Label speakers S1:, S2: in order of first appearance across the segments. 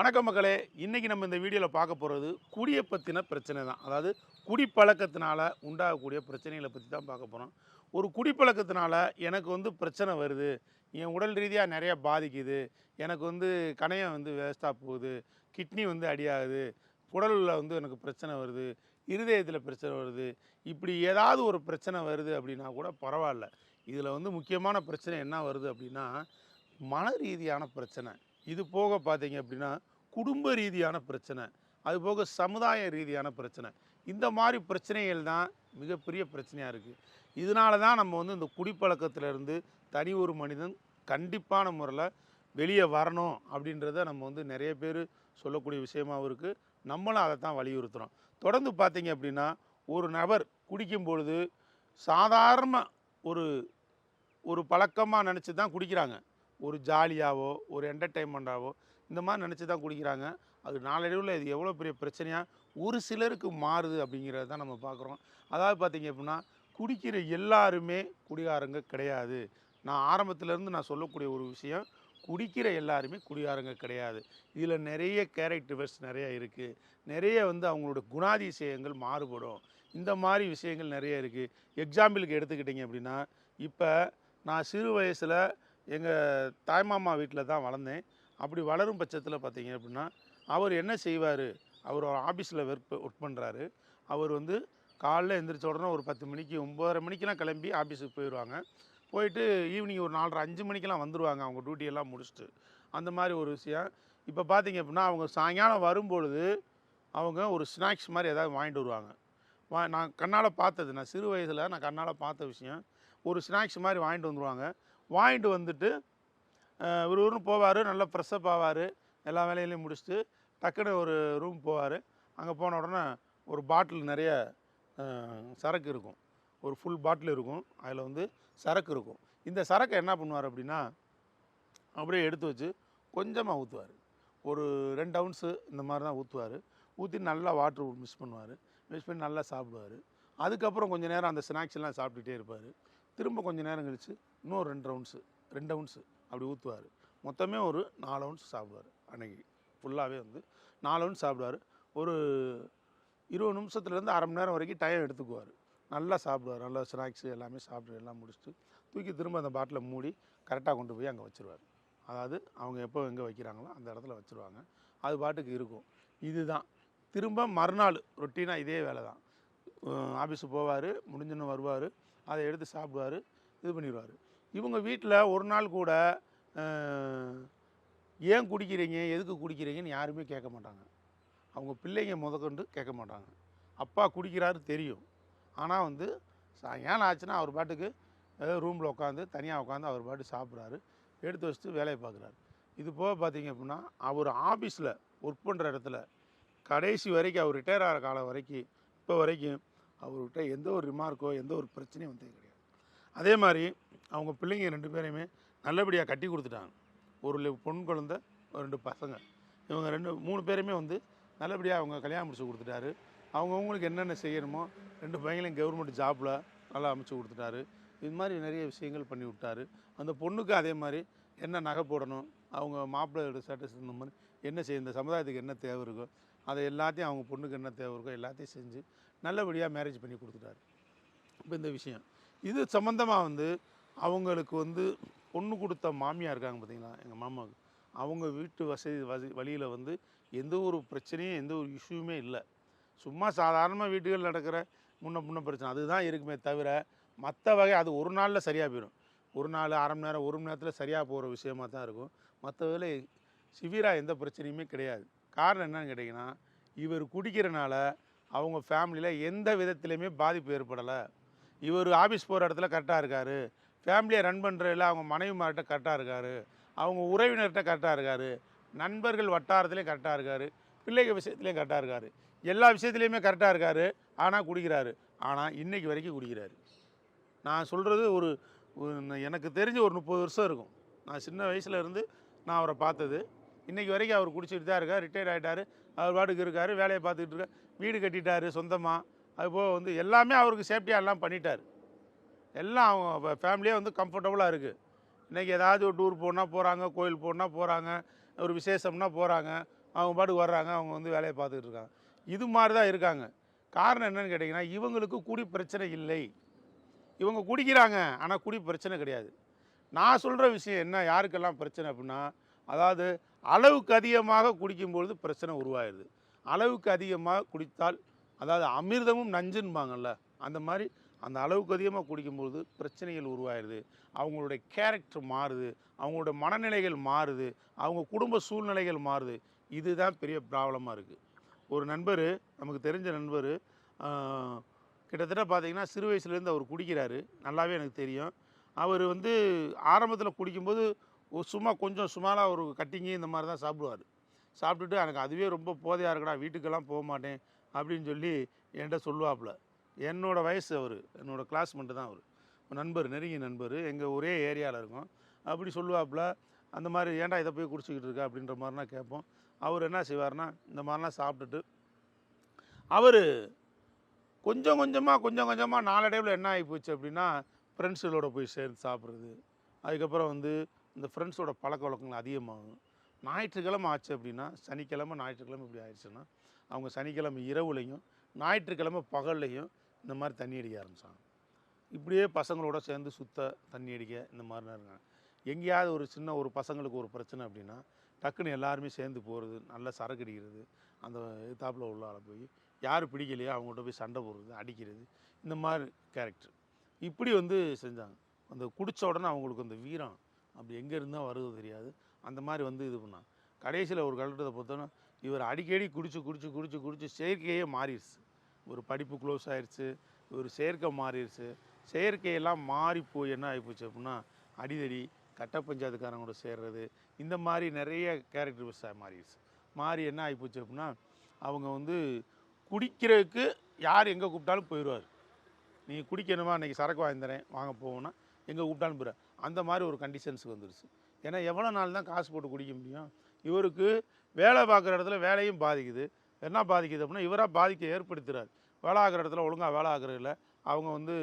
S1: வணக்கம் மக்களே. இன்றைக்கி நம்ம இந்த வீடியோவில் பார்க்க போகிறது குடியை பற்றின பிரச்சனை தான். அதாவது குடிப்பழக்கத்தினால உண்டாகக்கூடிய பிரச்சனைகளை பற்றி தான் பார்க்க போகிறோம். ஒரு குடிப்பழக்கத்தினால எனக்கு பிரச்சனை வருது, என் உடல் ரீதியாக நிறையா பாதிக்குது, எனக்கு கணையம் வேஸ்ட்டாக போகுது, கிட்னி அடியாகுது, குடலில் எனக்கு பிரச்சனை வருது, இருதயத்தில் பிரச்சனை வருது, இப்படி ஏதாவது ஒரு பிரச்சனை வருது அப்படின்னா கூட பரவாயில்ல. இதில் முக்கியமான பிரச்சனை என்ன வருது அப்படின்னா மன ரீதியான பிரச்சனை. இது போக பார்த்தீங்க அப்படின்னா குடும்ப ரீதியான பிரச்சனை, அதுபோக சமுதாய ரீதியான பிரச்சனை. இந்த மாதிரி பிரச்சனைகள் தான் மிகப்பெரிய பிரச்சனையாக இருக்குது. இதனால தான் நம்ம இந்த குடிப்பழக்கத்திலேருந்து தனி ஒரு மனிதன் கண்டிப்பான முறையில் வெளியே வரணும் அப்படின்றத நம்ம நிறைய பேர் சொல்லக்கூடிய விஷயமாகவும் இருக்குது. நம்மளும் அதை தான் வலியுறுத்துகிறோம். தொடர்ந்து பார்த்தீங்க அப்படின்னா ஒரு நபர் குடிக்கும் பொழுது சாதாரண ஒரு ஒரு பழக்கமாக நினச்சி தான் குடிக்கிறாங்க. ஒரு ஜாலியாவோ ஒரு என்டர்டெயின்மெண்ட்டாவோ இந்த மாதிரி நினச்சி தான் குடிக்கிறாங்க. அது நாளடைவில் இது எவ்வளோ பெரிய பிரச்சனையாக ஒரு சிலருக்கு மாறுது அப்படிங்கிறத தான் நம்ம பார்க்குறோம். அதாவது பார்த்திங்க அப்படின்னா குடிக்கிற எல்லாருமே குடிகாரங்க கிடையாது. நான் ஆரம்பத்துலேருந்து நான் சொல்லக்கூடிய ஒரு விஷயம், குடிக்கிற எல்லாருமே குடிகாரங்க கிடையாது. இதில் நிறைய கேரக்டர்ஸ் நிறைய இருக்குது. நிறைய அவங்களோட குணாதிசயங்கள் மாறுபடும். இந்த மாதிரி விஷயங்கள் நிறைய இருக்குது. எக்ஸாம்பிளுக்கு எடுத்துக்கிட்டிங்க அப்படின்னா, இப்போ நான் சிறு வயசில் எங்கள் தாய்மாமா வீட்டில் தான் வளர்ந்தேன். அப்படி வளரும் பட்சத்தில் பார்த்தீங்க அப்படின்னா அவர் என்ன செய்வார், அவர் ஒரு ஆஃபீஸில் ஒர்க் பண்ணுறாரு. அவர் காலைல எழுந்திரிச்ச உடனே ஒரு 10 மணிக்கு 9:30 மணிக்கெலாம் கிளம்பி ஆஃபீஸுக்கு போயிடுவாங்க. போயிட்டு ஈவினிங் ஒரு 4:30 5 மணிக்கெலாம் வந்துடுவாங்க அவங்க டியூட்டியெல்லாம் முடிச்சுட்டு. அந்த மாதிரி ஒரு விஷயம். இப்போ பார்த்தீங்க அப்படின்னா அவங்க சாயங்காலம் வரும்பொழுது அவங்க ஒரு ஸ்நாக்ஸ் மாதிரி ஏதாவது வாங்கிட்டு வருவாங்க. நான் கண்ணால் பார்த்தது, நான் சிறு வயசில் நான் கண்ணால் பார்த்த விஷயம். ஒரு ஸ்நாக்ஸ் மாதிரி வாங்கிட்டு வந்துடுவாங்க. வாங்கிட்டு வந்துட்டு ஊருன்னு போவார், நல்லா ஃப்ரெஷ்ஷப் ஆவார், எல்லா வேலையிலையும் முடிச்சுட்டு டக்குன்னு ஒரு ரூம் போவார். அங்கே போன உடனே ஒரு பாட்டில் நிறைய சரக்கு இருக்கும், ஒரு ஃபுல் பாட்டில் இருக்கும், அதில் சரக்கு இருக்கும். இந்த சரக்கை என்ன பண்ணுவார் அப்படின்னா அப்படியே எடுத்து வச்சு கொஞ்சமாக ஊற்றுவார். ஒரு 2 ounce இந்த மாதிரி தான் ஊற்றுவார். ஊற்றி நல்லா வாட்ரு மிக்ஸ் பண்ணுவார். மிக்ஸ் பண்ணி நல்லா சாப்பிடுவார். அதுக்கப்புறம் கொஞ்சம் நேரம் அந்த ஸ்நாக்ஸ் எல்லாம் சாப்பிட்டுட்டே இருப்பார். திரும்ப கொஞ்சம் நேரம் கழித்து இன்னும் 2 ounce அப்படி ஊற்றுவார். மொத்தமே ஒரு 4 ounce சாப்பிடுவார். அன்றைக்கி ஃபுல்லாகவே 4 ounce சாப்பிடுவார். ஒரு 20 நிமிஷத்துலேருந்து அரை மணி நேரம் வரைக்கும் டைம் எடுத்துக்குவார். நல்லா சாப்பிடுவார். நல்லா ஸ்நாக்ஸு எல்லாமே சாப்பிட்டு எல்லாம் முடிச்சுட்டு தூக்கி திரும்ப அந்த பாட்டிலை மூடி கரெக்டாக கொண்டு போய் அங்கே வச்சுருவார். அதாவது அவங்க எப்போ எங்கே வைக்கிறாங்களோ அந்த இடத்துல வச்சுருவாங்க. அது பாட்டுக்கு இருக்கும். இதுதான் திரும்ப மறுநாள் ரொட்டீனாக இதே வேலை தான். ஆஃபீஸுக்கு போவார், முடிஞ்சுன்னு வருவார், அதை எடுத்து சாப்பிடுவார், இது பண்ணிடுவார். இவங்க வீட்டில் ஒரு நாள் கூட ஏன் குடிக்கிறீங்க, எதுக்கு குடிக்கிறீங்கன்னு யாருமே கேட்க மாட்டாங்க. அவங்க பிள்ளைங்க முதற்கொண்டு கேட்க மாட்டாங்க. அப்பா குடிக்கிறாரு தெரியும். ஆனால் சாயங்காலம் ஆச்சுன்னா அவர் பாட்டுக்கு ஏதோ ரூமில் உட்காந்து தனியாக உட்காந்து அவர் பாட்டு சாப்பிட்றாரு, எடுத்து வச்சுட்டு வேலையை பார்க்குறாரு. இது போக பார்த்தீங்க அப்படின்னா அவர் ஆஃபீஸில் ஒர்க் பண்ணுற இடத்துல கடைசி வரைக்கும் அவர் ரிட்டையர் ஆகிற காலம் வரைக்கும் இப்போ வரைக்கும் அவர்கிட்ட எந்த ஒரு ரிமார்க்கோ எந்த ஒரு பிரச்சனையும் கிடையாது. அதே மாதிரி அவங்க பிள்ளைங்க 2 பேரையுமே நல்லபடியாக கட்டி கொடுத்துட்டாங்க. ஒரு பொன் குழந்தை, 2 பசங்க. இவங்க 3 பேருமே நல்லபடியாக அவங்க கல்யாணம் முடிச்சு கொடுத்துட்டாரு. அவங்கவுங்களுக்கு என்னென்ன செய்யணுமோ 2 பையங்களையும் கவர்மெண்ட் ஜாப்பில் நல்லா அமைச்சு கொடுத்துட்டாரு. இது மாதிரி நிறைய விஷயங்கள் பண்ணி விட்டார். அந்த பொண்ணுக்கு அதே மாதிரி என்ன நகை போடணும், அவங்க மாப்பிள்ளையோட ஸ்டேட்டஸ் இந்த மாதிரி என்ன செய்ய, இந்த சமுதாயத்துக்கு என்ன தேவை இருக்கோ அதை எல்லாத்தையும் அவங்க பொண்ணுக்கு என்ன தேவை இருக்கோ எல்லாத்தையும் செஞ்சு நல்லபடியாக மேரேஜ் பண்ணி கொடுத்துட்டாரு. இப்போ இந்த விஷயம் இது சம்மந்தமாக அவங்களுக்கு பொண்ணு கொடுத்த மாமியாக இருக்காங்க பார்த்தீங்களா, எங்கள் மாமாவுக்கு. அவங்க வீட்டு வழியில் எந்த ஒரு பிரச்சனையும் எந்த ஒரு இஷ்யூமே இல்லை. சும்மா சாதாரணமாக வீட்டுகள் நடக்கிற முன்ன பிரச்சனை அதுதான் இருக்குமே தவிர மற்ற வகை அது ஒரு நாளில் சரியாக போயிடும். ஒரு நாள் அரை மணி நேரம் 1 மணி நேரத்தில் சரியாக போகிற விஷயமாக தான் இருக்கும். மற்ற வேலை சிவியராக எந்த பிரச்சனையுமே கிடையாது. காரணம் என்னன்னு கேட்டிங்கன்னா இவர் குடிக்கிறனால அவங்க ஃபேமிலியில் எந்த விதத்துலையுமே பாதிப்பு ஏற்படலை. இவர் ஆஃபீஸ் போகிற இடத்துல கரெக்டாக இருக்கார், ஃபேமிலியை ரன் பண்ணுறதில் அவங்க மனைவிமார்கிட்ட கரெக்டாக இருக்கார், அவங்க உறவினர்கிட்ட கரெக்டாக இருக்கார், நண்பர்கள் வட்டாரத்துலேயும் கரெக்டாக இருக்கார், பிள்ளைகள் விஷயத்துலேயும் கரெக்டாக இருக்கார், எல்லா விஷயத்துலேயுமே கரெக்டாக இருக்கார். ஆனால் குடிக்கிறாரு. ஆனால் இன்றைக்கி வரைக்கும் குடிக்கிறாரு. நான் சொல்கிறது எனக்கு தெரிஞ்சு ஒரு 30 வருஷம் இருக்கும். நான் சின்ன வயசில் இருந்து நான் அவரை பார்த்தது. இன்றைக்கி வரைக்கும் அவர் குடிச்சிட்டு தான் இருக்கார். ரிட்டையர் ஆகிட்டார். அவர் பாட்டுக்கு இருக்கார், வேலையை பார்த்துக்கிட்டு இருக்கார், வீடு கட்டிட்டார் சொந்தமாக. அதுபோக எல்லாமே அவருக்கு சேஃப்டியாக எல்லாம் பண்ணிட்டார். எல்லாம் அவங்க ஃபேமிலியே கம்ஃபர்டபுளாக இருக்குது. இன்றைக்கி ஏதாவது ஒரு டூர் போனால் போகிறாங்க, கோயில் போனால் போகிறாங்க, ஒரு விசேஷம்னா போகிறாங்க. அவங்க பாட்டுக்கு வர்றாங்க, அவங்க வந்து வேலையை பார்த்துக்கிட்டு இருக்காங்க. இது மாதிரி தான் இருக்காங்க. காரணம் என்னன்னு கேட்டிங்கன்னா, இவங்களுக்கு குடி பிரச்சனை இல்லை. இவங்க குடிக்கிறாங்க, ஆனால் குடி பிரச்சனை கிடையாது. நான் சொல்கிற விஷயம் என்ன, யாருக்கெல்லாம் பிரச்சனை அப்படின்னா, அதாவது அளவுக்கு அதிகமாக குடிக்கும்பொழுது பிரச்சனை உருவாயிருது. அளவுக்கு அதிகமாக குடித்தால், அதாவது அமிர்தமும் நஞ்சுன்பாங்கள்ல, அந்த மாதிரி அந்த அளவுக்கு அதிகமாக குடிக்கும்பொழுது பிரச்சனைகள் உருவாயிருது. அவங்களுடைய கேரக்டர் மாறுது, அவங்களோட மனநிலைகள் மாறுது, அவங்க குடும்ப சூழ்நிலைகள் மாறுது. இதுதான் பெரிய ப்ராப்ளமாக இருக்குது. ஒரு நண்பர், நமக்கு தெரிஞ்ச நண்பர், கிட்டத்தட்ட பார்த்தீங்கன்னா சிறு வயசுலேருந்து அவர் குடிக்கிறாரு. நல்லாவே எனக்கு தெரியும். அவர் வந்து ஆரம்பத்தில் குடிக்கும்போது சும்மா கொஞ்சம் சுமாராக ஒரு கட்டிங்கு இந்த மாதிரி தான் சாப்பிடுவார். சாப்பிட்டுட்டு எனக்கு அதுவே ரொம்ப போதையாக இருக்குடா, வீட்டுக்கெல்லாம் போக மாட்டேன் அப்படின்னு சொல்லி என்கிட்ட சொல்லுவாப்புல. என்னோடய வயசு அவர், என்னோடய கிளாஸ்மேட்டு தான் அவர், நண்பர், நெருங்கிய நண்பர், எங்கள் ஒரே ஏரியாவில் இருக்கோம். அப்படி சொல்லுவாப்புல. அந்த மாதிரி ஏன்டா இதை போய் குடிச்சிக்கிட்டு இருக்கா அப்படின்ற மாதிரினா கேட்போம். அவர் என்ன செய்வார்னா, இந்த மாதிரிலாம் சாப்பிட்டுட்டு அவர் கொஞ்சம் கொஞ்சமாக நாளடைவில் என்ன ஆகி போச்சு அப்படின்னா, ஃப்ரெண்ட்ஸுகளோட போய் சேர்ந்து சாப்பிட்றது. அதுக்கப்புறம் வந்து இந்த ஃப்ரெண்ட்ஸோட பழக்க வழக்கங்கள் அதிகமாகும். ஞாயிற்றுக்கிழமை ஆச்சு அப்படின்னா, சனிக்கிழமை ஞாயிற்றுக்கிழமை இப்படி ஆயிடுச்சுன்னா, அவங்க சனிக்கிழமை இரவுலையும் ஞாயிற்றுக்கிழமை பகல்லையும் இந்த மாதிரி தண்ணி அடிக்க ஆரம்பித்தாங்க. இப்படியே பசங்களோட சேர்ந்து சுத்த, தண்ணி அடிக்க இந்த மாதிரிலாம் இருக்காங்க. எங்கேயாவது ஒரு சின்ன ஒரு பசங்களுக்கு ஒரு பிரச்சனை அப்படின்னா, டக்குன்னு எல்லாருமே சேர்ந்து போகிறது, நல்லா சரக்கு அடிக்கிறது, அந்த எதிர்த்தாப்புல உள்ள ஆளை போய் யார் பிடிக்கலையோ அவங்கள்ட்ட போய் சண்டை போடுறது, அடிக்கிறது, இந்த மாதிரி கேரக்டர். இப்படி வந்து செஞ்சாங்க. அந்த குடித்த உடனே அவங்களுக்கு அந்த வீரம் அப்படி எங்கே இருந்தால் வருது தெரியாது. அந்த மாதிரி வந்து இது பண்ணாங்க. கடைசியில் ஒரு கலட்டத்தை பார்த்தோன்னா, இவர் அடிக்கடி குடிச்சு செயற்கையே மாறிடுச்சு. ஒரு படிப்பு க்ளோஸ் ஆயிடுச்சு, ஒரு செயற்கை மாறிடுச்சு. செயற்கையெல்லாம் மாறி போய் என்ன ஆகிப்போச்சு அப்படின்னா, அடிதடி, கட்ட பஞ்சாயத்துக்காரங்களோட சேர்றது, இந்த மாதிரி நிறைய கேரக்டர் மாறிடுச்சு. மாறி என்ன ஆகிப்போச்சு அப்படின்னா, அவங்க வந்து குடிக்கிறதுக்கு யார் எங்கே கூப்பிட்டாலும் போயிடுவார். நீங்கள் குடிக்கணுமா, இன்றைக்கி சரக்கு வாங்கி தரேன் வாங்க போவோன்னா எங்கே கூப்பிட்டாலும் போயிடுவார். அந்த மாதிரி ஒரு கண்டிஷன்ஸுக்கு வந்துடுச்சு. ஏன்னா எவ்வளோ நாள் தான் காசு போட்டு குடிக்க முடியும்? இவருக்கு வேலை பார்க்குற இடத்துல வேலையும் பாதிக்குது. என்ன பாதிக்குது அப்படின்னா, இவராக பாதிக்க ஏற்படுத்துகிறார். வேலை ஆகிற இடத்துல ஒழுங்காக வேலை ஆகிறதில்ல, அவங்க வந்து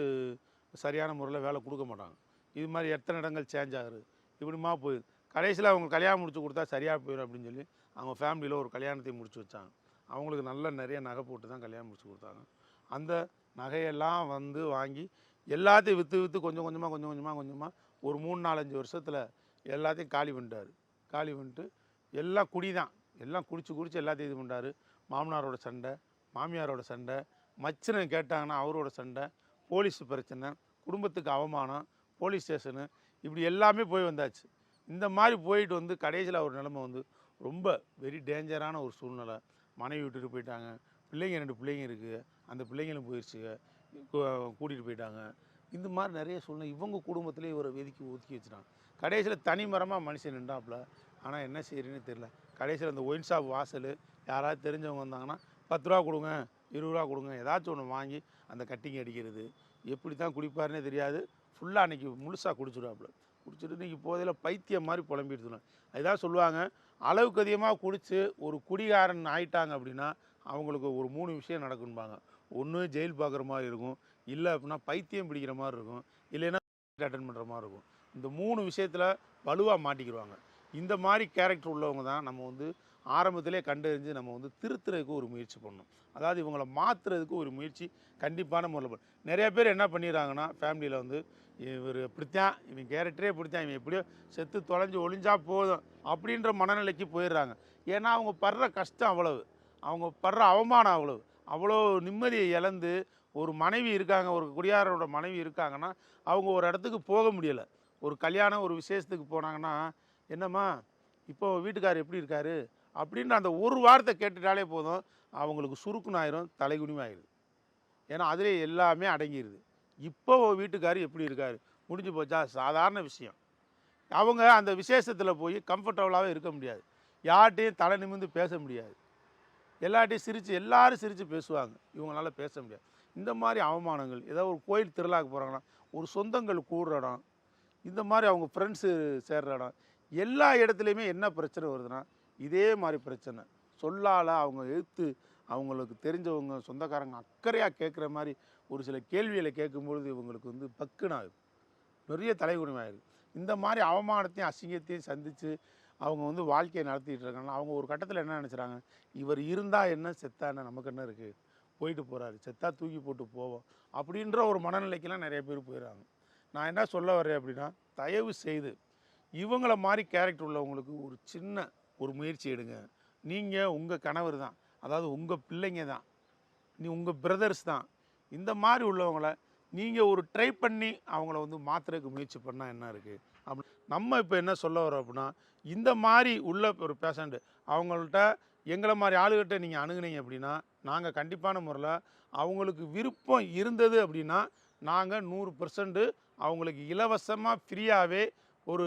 S1: சரியான முறையில் வேலை கொடுக்க மாட்டாங்க. இது மாதிரி எத்தனை இடங்கள் சேஞ்ச் ஆகுது, இப்படிமா போயிடுது. கடைசியில் அவங்க கல்யாணம் முடிச்சு கொடுத்தா சரியாக போயிடும் அப்படின்னு சொல்லி அவங்க ஃபேமிலியில் ஒரு கல்யாணத்தை முடிச்சு வச்சாங்க. அவங்களுக்கு நல்ல நிறைய நகை போட்டு தான் கல்யாணம் முடிச்சு கொடுத்தாங்க. அந்த நகையெல்லாம் வந்து வாங்கி எல்லாத்தையும் விற்று கொஞ்சம் கொஞ்சமாக ஒரு 3-4-5 வருஷத்தில் எல்லாத்தையும் காலி பண்ணிட்டார். காலி பண்ணிட்டு எல்லாம் குடி தான், எல்லாம் குடிச்சு எல்லாத்தையும் இது பண்ணுறாரு. மாமனாரோட சண்டை, மாமியாரோட சண்டை, மச்சினன் கேட்டாங்கன்னா அவரோட சண்டை, போலீஸ் பிரச்சனை, குடும்பத்துக்கு அவமானம், போலீஸ் ஸ்டேஷனு, இப்படி எல்லாமே போய் வந்தாச்சு. இந்த மாதிரி போயிட்டு வந்து கடைசியில் ஒரு நிலைமை வந்து ரொம்ப வெரி டேஞ்சரான ஒரு சூழ்நிலை. மனைவி விட்டுட்டு போயிட்டாங்க, பிள்ளைங்க 2 பிள்ளைங்க இருக்குது, அந்த பிள்ளைங்களும் போயிடுச்சுங்க, கூட்டிகிட்டு போயிட்டாங்க. இந்த மாதிரி நிறைய சூழ்நிலை இவங்க குடும்பத்திலே இவரை ஒதுக்கி வச்சுட்டாங்க. கடைசியில் தனி மரமாக மனுஷன் நின்றாப்புல. ஆனால் என்ன செய்யறதுன்னு தெரியல. கடைசியில் அந்த ஒயின் ஷாப் வாசல் யாராவது தெரிஞ்சவங்க வந்தாங்கன்னா 10 ரூபா கொடுங்க, 20 ரூபா கொடுங்க, ஏதாச்சும் ஒன்று வாங்கி அந்த கட்டிங் அடிக்கிறது. எப்படி தான் குடிப்பாருன்னே தெரியாது. ஃபுல்லாக அன்றைக்கி முழுசாக குடிச்சிடுவாப்புல. குடிச்சிட்டு இன்றைக்கி போதையில் பைத்தியம் மாதிரி புலம்பிட்டு சொன்னாங்க. அதுதான் சொல்லுவாங்க, அளவுக்கு அதிகமாக குடித்து ஒரு குடிகாரன் ஆயிட்டாங்க அப்படின்னா அவங்களுக்கு ஒரு 3 விஷயம் நடக்கும்பாங்க. ஒன்று ஜெயில் பார்க்குற மாதிரி இருக்கும், இல்லை அப்படின்னா பைத்தியம் பிடிக்கிற மாதிரி இருக்கும், இல்லைன்னா அட்டன் பண்ணுற மாதிரி இருக்கும். இந்த 3 விஷயத்தில் வலுவாக மாட்டிக்கிடுவாங்க. இந்த மாதிரி கேரக்டர் உள்ளவங்க தான் நம்ம வந்து ஆரம்பத்திலே கண்டறிஞ்சு நம்ம வந்து திருத்துறதுக்கு ஒரு முயற்சி பண்ணணும். அதாவது இவங்களை மாற்றுறதுக்கு ஒரு முயற்சி கண்டிப்பான முறையில் நிறைய பேர் என்ன பண்ணிடுறாங்கன்னா, ஃபேமிலியில் வந்து இவர் இப்படித்தான், இவன் கேரக்டரே இப்படித்தான், இவன் எப்படியோ செத்து தொலைஞ்சு ஒளிஞ்சா போதும் அப்படின்ற மனநிலைக்கு போயிடுறாங்க. ஏன்னா அவங்க படுற கஷ்டம் அவ்வளவு, அவங்க படுற அவமானம் அவ்வளவு, அவ்வளோ நிம்மதியை இழந்து ஒரு மனைவி இருக்காங்க, ஒரு குடியாரோட மனைவி இருக்காங்கன்னா அவங்க ஒரு இடத்துக்கு போக முடியலை. ஒரு கல்யாணம் ஒரு விசேஷத்துக்கு போனாங்கன்னா, என்னம்மா இப்போ வீட்டுக்காரர் எப்படி இருக்காரு அப்படின்ற அந்த ஒரு வார்த்தை கேட்டுட்டாலே போதும், அவங்களுக்கு சுருக்குன்னு ஆயிரும், தலைகுனிவாயிடுது. ஏன்னா அதிலே எல்லாமே அடங்கிடுது. இப்போ வீட்டுக்காரர் எப்படி இருக்காரு, முடிஞ்சு போச்சா, சாதாரண விஷயம். அவங்க அந்த விசேஷத்தில் போய் கம்ஃபர்டபுளாகவே இருக்க முடியாது, யார்கிட்டையும் தலை நிமிர்ந்து பேச முடியாது, எல்லார்ட்டையும் எல்லாரும் சிரித்து பேசுவாங்க, இவங்களால பேச முடியாது. இந்த மாதிரி அவமானங்கள், ஏதோ ஒரு கோயில் திருவிழாவுக்கு போகிறாங்கன்னா, ஒரு சொந்தங்கள் கூடுற இடம், இந்த மாதிரி அவங்க ஃப்ரெண்ட்ஸு சேர்ற இடம், எல்லா இடத்துலையுமே என்ன பிரச்சனை வருதுன்னா இதே மாதிரி பிரச்சனை. சொல்லால் அவங்க எழுத்து அவங்களுக்கு தெரிஞ்சவங்க சொந்தக்காரங்க அக்கறையாக கேட்குற மாதிரி ஒரு சில கேள்விகளை கேட்கும்பொழுது இவங்களுக்கு வந்து பக்குன்னு ஆகுது, நிறைய தலைகுனிவாயிடுது. இந்த மாதிரி அவமானத்தையும் அசிங்கத்தையும் சந்தித்து அவங்க வந்து வாழ்க்கையை நடத்திட்டு இருக்காங்க. அவங்க ஒரு கட்டத்தில் என்ன நினச்சிறாங்க, இவர் இருந்தால் என்ன செத்தா என்ன, நமக்கு என்ன இருக்குது, போயிட்டு போகிறாரு, செத்தா தூக்கி போட்டு போவோம் அப்படின்ற ஒரு மனநிலைக்கெல்லாம் நிறைய பேர் போயிடுறாங்க. நான் என்ன சொல்ல வரேன் அப்படின்னா, தயவு செய்து இவங்கள மாதிரி கேரக்டர் உள்ளவங்களுக்கு ஒரு சின்ன ஒரு முயற்சி எடுங்க. நீங்கள் உங்கள் கணவர் தான், அதாவது உங்கள் பிள்ளைங்க தான், உங்கள் பிரதர்ஸ் தான், இந்த மாதிரி உள்ளவங்கள நீங்கள் ஒரு ட்ரை பண்ணி அவங்கள வந்து மாற்றுறதுக்கு முயற்சி பண்ணால் என்ன இருக்குது அப்படி. நம்ம இப்போ என்ன சொல்ல வரோம் அப்படின்னா, இந்த மாதிரி உள்ள ஒரு பேஷண்ட்டு அவங்கள்ட்ட எங்களை மாதிரி ஆளுகிட்ட நீங்கள் அணுகுனீங்க அப்படின்னா, நாங்கள் கண்டிப்பான முறையில் அவங்களுக்கு விருப்பம் இருந்தது அப்படின்னா நாங்கள் 100% அவங்களுக்கு இலவசமாக ஃப்ரீயாகவே ஒரு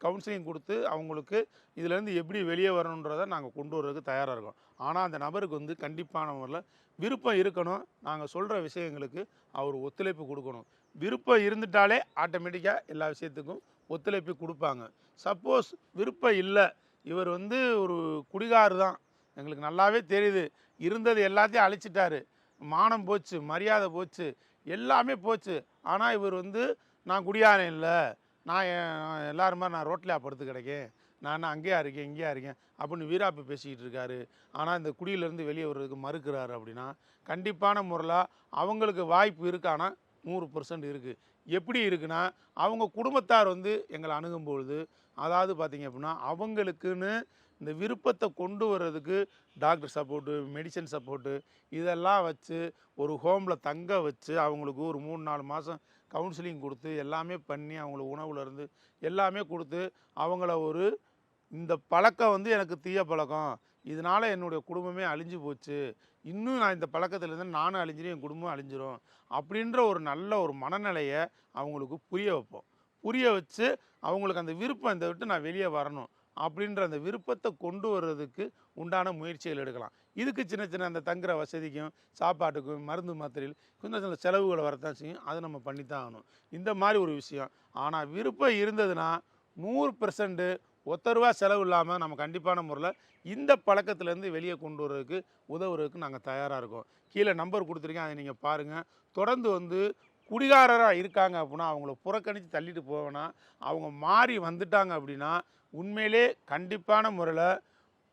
S1: கவுன்சிலிங் கொடுத்து அவங்களுக்கு இதுலேருந்து எப்படி வெளியே வரணுன்றதை நாங்கள் கொண்டு வர்றதுக்கு தயாராக இருக்கோம். ஆனால் அந்த நபருக்கு வந்து கண்டிப்பான முறையில் விருப்பம் இருக்கணும். நாங்கள் சொல்கிற விஷயங்களுக்கு அவர் ஒத்துழைப்பு கொடுக்கணும். விருப்பம் இருந்துட்டாலே ஆட்டோமேட்டிக்காக எல்லா விஷயத்துக்கும் ஒத்துழைப்பு கொடுப்பாங்க. சப்போஸ் விருப்பம் இல்லை, இவர் வந்து ஒரு குடிகாரர் தான், எங்களுக்கு நல்லாவே தெரியுது, இருந்தது எல்லாத்தையும் அழிச்சிட்டாரு, மானம் போச்சு, மரியாதை போச்சு, எல்லாமே போச்சு, ஆனால் இவர் வந்து நான் குடியாரன் இல்லை, நான் எல்லாரும் மாதிரி நான் ரோட்லையா படுத்து கிடைக்கேன், நான் அங்கேயா இருக்கேன் இங்கேயா இருக்கேன் அப்படின்னு வீராப்பு பேசிக்கிட்டு இருக்காரு, ஆனால் இந்த குடியிலேருந்து வெளியே வர்றதுக்கு மறுக்கிறாரு அப்படின்னா கண்டிப்பான முறையில் அவங்களுக்கு வாய்ப்பு இருக்கு. ஆனால் 100% இருக்குது. எப்படி இருக்குன்னா, அவங்க குடும்பத்தார் வந்து எங்களை அணுகும்பொழுது, அதாவது பார்த்திங்க அப்படின்னா அவங்களுக்குன்னு இந்த விருப்பத்தை கொண்டு வர்றதுக்கு டாக்டர் சப்போர்ட்டு, மெடிசன் சப்போர்ட்டு இதெல்லாம் வச்சு ஒரு ஹோமில் தங்க வச்சு அவங்களுக்கு ஒரு 3-4 மாதம் கவுன்சிலிங் கொடுத்து எல்லாமே பண்ணி அவங்களுக்கு உணவுலேருந்து எல்லாமே கொடுத்து அவங்கள ஒரு இந்த பழக்கம் வந்து எனக்கு தீய பழக்கம், இதனால் என்னுடைய குடும்பமே அழிஞ்சு போச்சு, இன்னும் நான் இந்த பழக்கத்துலேருந்து நானும் அழிஞ்சிடும் என் குடும்பம் அழிஞ்சிரும் அப்படின்ற ஒரு நல்ல ஒரு மனநிலையை அவங்களுக்கு புரிய வைப்போம். புரிய வச்சு அவங்களுக்கு அந்த விருப்பம் இதை விட்டு நான் வெளியே வரணும் அப்படின்ற அந்த விருப்பத்தை கொண்டு வர்றதுக்கு உண்டான முயற்சிகள் எடுக்கலாம். இதுக்கு சின்ன சின்ன அந்த தங்குற வசதிக்கும் சாப்பாட்டுக்கும் மருந்து மாத்திரையில் கொஞ்சம் சில செலவுகளை வரத்தான் செய்யும், அதை நம்ம பண்ணித்தான் ஆகணும். இந்த மாதிரி ஒரு விஷயம். ஆனால் விருப்பம் இருந்ததுன்னா 100% ₹1 செலவு இல்லாமல் நம்ம கண்டிப்பான முறையில் இந்த பழக்கத்துலேருந்து வெளியே கொண்டு வர்றதுக்கு உதவுறதுக்கு நாங்கள் தயாராக இருக்கோம். கீழே நம்பர் கொடுத்துருக்கேன், அதை நீங்கள் பாருங்கள். தொடர்ந்து வந்து குடிகாரராக இருக்காங்க அப்படின்னா அவங்கள புறக்கணித்து தள்ளிட்டு போவேன்னா, அவங்க மாறி வந்துட்டாங்க அப்படின்னா உண்மையிலே கண்டிப்பான முறையில்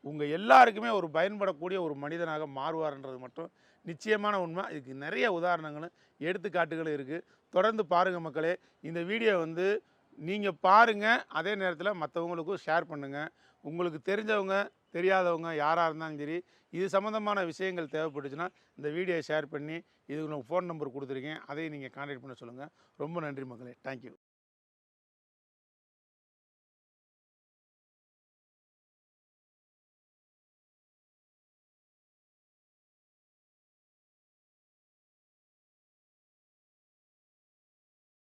S1: உங்கள் எல்லாருக்குமே ஒரு பயன்படக்கூடிய ஒரு மனிதனாக மாறுவார்ன்றது மட்டும் நிச்சயமான உண்மை. இதுக்கு நிறைய உதாரணங்களும் எடுத்துக்காட்டுகளும் இருக்குது. தொடர்ந்து பாருங்கள் மக்களே. இந்த வீடியோ வந்து நீங்கள் பாருங்கள், அதே நேரத்தில் மற்றவங்களுக்கும் ஷேர் பண்ணுங்கள். உங்களுக்கு தெரிஞ்சவங்க தெரியாதவங்க யாராக இருந்தாலும் சரி, இது சம்மந்தமான விஷயங்கள் தேவைப்பட்டுச்சுன்னா இந்த வீடியோவை ஷேர் பண்ணி இதுக்கு ஃபோன் நம்பர் கொடுத்துருக்கேன், அதையும் நீங்கள் கான்டாக்ட் பண்ண சொல்லுங்கள். ரொம்ப நன்றி மக்களே. தேங்க்யூ.